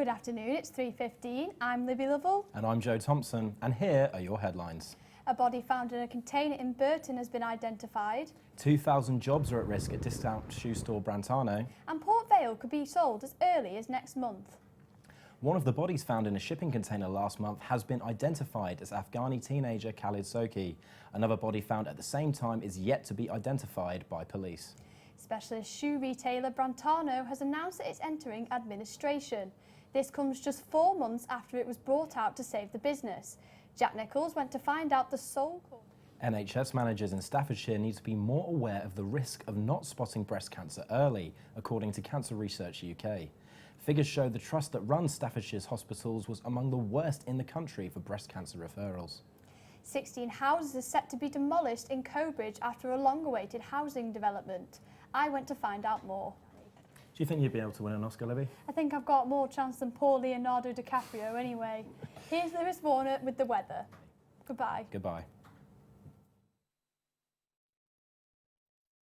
Good afternoon, it's 3:15. I'm Libby Lovell. And I'm Joe Thompson, and here are your headlines. A body found in a container in Burton has been identified. 2,000 jobs are at risk at discount shoe store Brantano. And Port Vale could be sold as early as next month. One of the bodies found in a shipping container last month has been identified as Afghani teenager Khalid Soki. Another body found at the same time is yet to be identified by police. Specialist shoe retailer Brantano has announced that it's entering administration. This comes just 4 months after it was brought out to save the business. Jack Nichols went to find out the sole cause. NHS managers in Staffordshire need to be more aware of the risk of not spotting breast cancer early, according to Cancer Research UK. Figures show the trust that runs Staffordshire's hospitals was among the worst in the country for breast cancer referrals. 16 houses are set to be demolished in Cobridge after a long-awaited housing development. I went to find out more. Do you think you'd be able to win an Oscar, Libby? I think I've got more chance than poor Leonardo DiCaprio anyway. Here's Lewis Warner with the weather. Goodbye. Goodbye.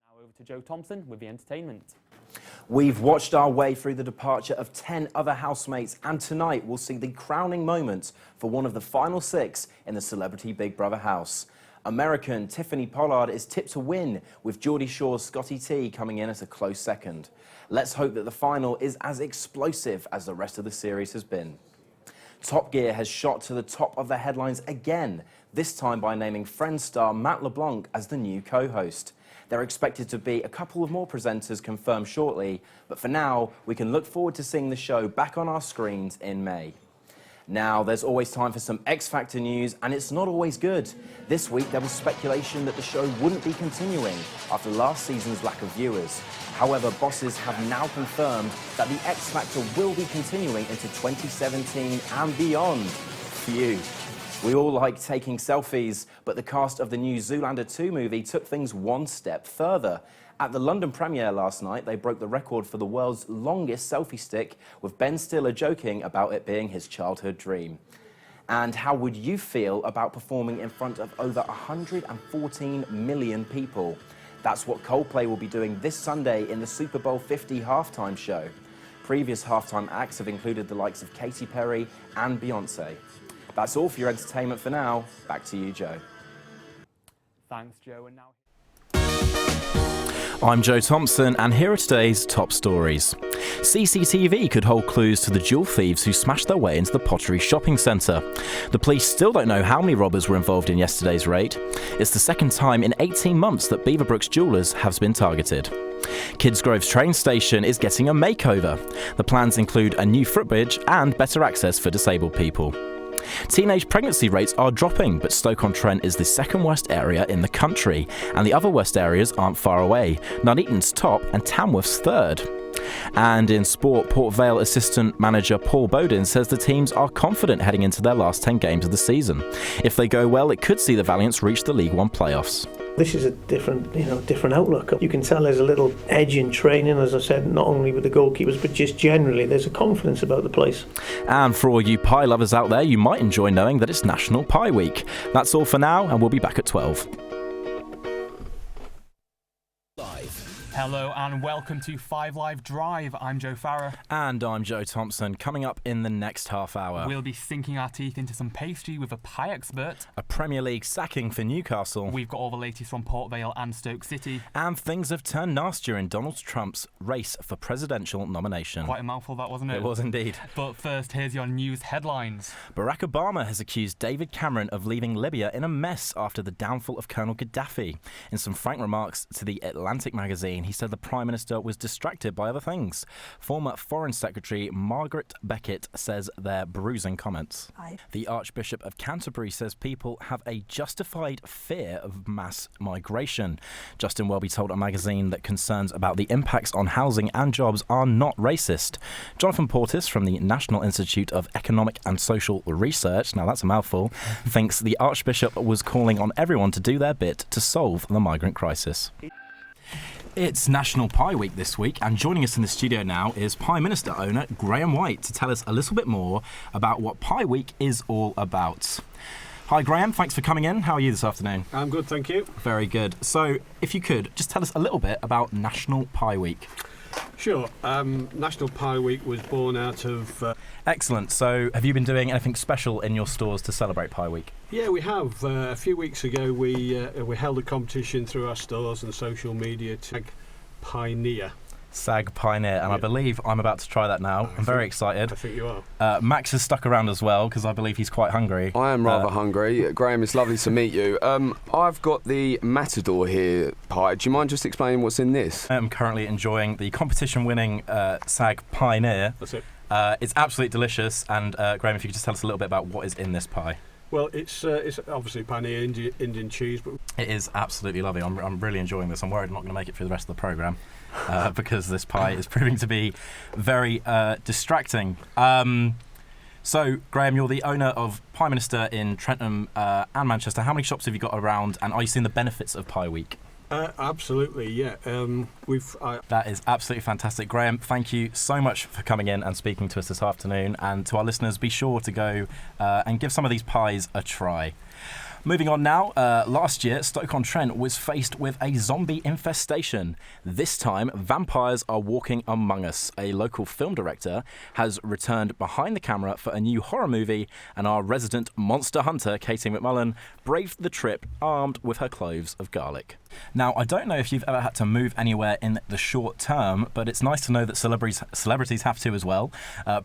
Now over to Joe Thompson with the entertainment. We've watched our way through the departure of 10 other housemates, and tonight we'll see the crowning moment for one of the final 6 in the Celebrity Big Brother house. American Tiffany Pollard is tipped to win, with Geordie Shore's Scotty T coming in at a close second. Let's hope that the final is as explosive as the rest of the series has been. Top Gear has shot to the top of the headlines again, this time by naming Friends star Matt LeBlanc as the new co-host. There are expected to be a couple of more presenters confirmed shortly, but for now, we can look forward to seeing the show back on our screens in May. Now, there's always time for some X Factor news, and it's not always good. This week, there was speculation that the show wouldn't be continuing after last season's lack of viewers. However, bosses have now confirmed that the X Factor will be continuing into 2017 and beyond. Phew. We all like taking selfies, but the cast of the new Zoolander 2 movie took things one step further. At the London premiere last night, they broke the record for the world's longest selfie stick, with Ben Stiller joking about it being his childhood dream. And how would you feel about performing in front of over 114 million people? That's what Coldplay will be doing this Sunday in the Super Bowl 50 halftime show. Previous halftime acts have included the likes of Katy Perry and Beyoncé. That's all for your entertainment for now. Back to you, Joe. Thanks, Joe. And now... I'm Joe Thompson, and here are today's top stories. CCTV could hold clues to the jewel thieves who smashed their way into the Pottery shopping centre. The police still don't know how many robbers were involved in yesterday's raid. It's the second time in 18 months that Beaverbrooks Jewellers has been targeted. Kidsgrove's train station is getting a makeover. The plans include a new footbridge and better access for disabled people. Teenage pregnancy rates are dropping, but Stoke-on-Trent is the second worst area in the country, and the other worst areas aren't far away. Nuneaton's top and Tamworth's third. And in sport, Port Vale assistant manager Paul Bowden says the teams are confident heading into their last 10 games of the season. If they go well, it could see the Valiants reach the League One playoffs. This is a different outlook. You can tell there's a little edge in training, as I said, not only with the goalkeepers, but just generally there's a confidence about the place. And for all you pie lovers out there, you might enjoy knowing that it's National Pie Week. That's all for now, and we'll be back at 12. Hello and welcome to 5 Live Drive. I'm Joe Farrer. And I'm Joe Thompson. Coming up in the next half hour, We'll be sinking our teeth into some pastry with a pie expert. a Premier League sacking for Newcastle. We've got all the latest from Port Vale and Stoke City. And things have turned nastier in Donald Trump's race for presidential nomination. Quite a mouthful that, wasn't it? It was indeed. But first, here's your news headlines. Barack Obama has accused David Cameron of leaving Libya in a mess after the downfall of Colonel Gaddafi. In some frank remarks to the Atlantic magazine, he said the Prime Minister was distracted by other things. Former Foreign Secretary Margaret Beckett says they're bruising comments. The Archbishop of Canterbury says people have a justified fear of mass migration. Justin Welby told a magazine that concerns about the impacts on housing and jobs are not racist. Jonathan Portis from the National Institute of Economic and Social Research, now that's a mouthful, thinks the Archbishop was calling on everyone to do their bit to solve the migrant crisis. It's National Pie Week this week, and joining us in the studio now is Pie Minister owner Graham White to tell us a little bit more about what Pie Week is all about. Hi Graham, thanks for coming in. How are you this afternoon? I'm good, thank you. Very good. So, if you could, just tell us a little bit about National Pie Week. Sure. National Pie Week was born out of... Excellent. So have you been doing anything special in your stores to celebrate Pie Week? Yeah, we have. A few weeks ago we held a competition through our stores and social media to tag Pioneer. Sag Pioneer, and I believe I'm about to try that now. I'm very excited. I think you are. Max has stuck around as well because I believe he's quite hungry. I am rather hungry. Graham, it's lovely to meet you. I've got the Matador here pie. Do you mind just explaining what's in this? I'm currently enjoying the competition-winning Sag Pioneer. That's it. It's absolutely delicious, and Graham, if you could just tell us a little bit about what is in this pie. Well, it's obviously Pioneer Indian cheese, but It is absolutely lovely. I'm really enjoying this. I'm worried I'm not going to make it through the rest of the programme because this pie is proving to be very distracting. So, Graham, you're the owner of Pie Minister in Trentham and Manchester. How many shops have you got around, and are you seeing the benefits of Pie Week? Absolutely, yeah. That is absolutely fantastic. Graham, thank you so much for coming in and speaking to us this afternoon. And to our listeners, be sure to go and give some of these pies a try. Moving on now, last year Stoke-on-Trent was faced with a zombie infestation. This time, vampires are walking among us. A local film director has returned behind the camera for a new horror movie, and our resident monster hunter, Katie McMullen, braved the trip armed with her cloves of garlic. Now, I don't know if you've ever had to move anywhere in the short term, but it's nice to know that celebrities have to as well.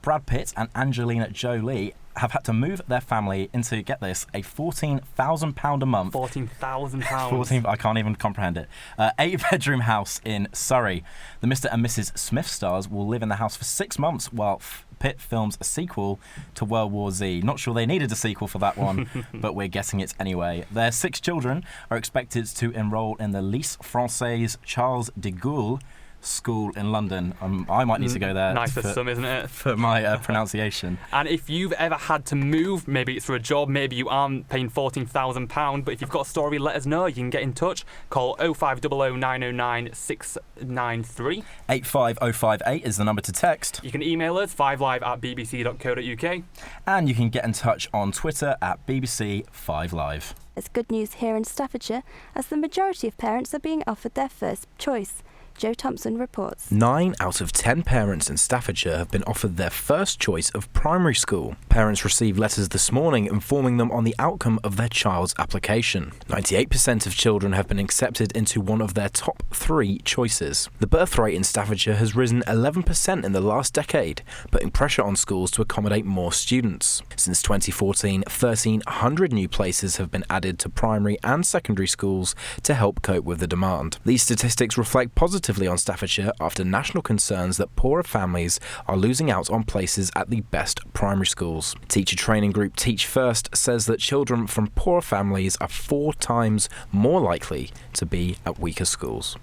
Brad Pitt and Angelina Jolie have had to move their family into, get this, a £14,000 a month. £14,000. I can't even comprehend it. 8-bedroom house in Surrey. The Mr. and Mrs. Smith stars will live in the house for 6 months while Pitt films a sequel to World War Z. Not sure they needed a sequel for that one, but we're getting it anyway. Their 6 children are expected to enrol in the Lycée Français Charles de Gaulle School in London. I might need to go there. Nice for some, isn't it? For my pronunciation. And if you've ever had to move, maybe it's for a job, maybe you aren't paying £14,000, but if you've got a story, let us know. You can get in touch. Call 0500 909 693. 85058 is the number to text. You can email us 5live@bbc.co.uk. And you can get in touch on Twitter at BBC5Live. It's good news here in Staffordshire, as the majority of parents are being offered their first choice. Joe Thompson reports. 9 out of 10 parents in Staffordshire have been offered their first choice of primary school. Parents received letters this morning informing them on the outcome of their child's application. 98% of children have been accepted into one of their top 3 choices. The birth rate in Staffordshire has risen 11% in the last decade, putting pressure on schools to accommodate more students. Since 2014, 1,300 new places have been added to primary and secondary schools to help cope with the demand. These statistics reflect positively on Staffordshire after national concerns that poorer families are losing out on places at the best primary schools. Teacher training group Teach First says that children from poorer families are 4 times more likely to be at weaker schools.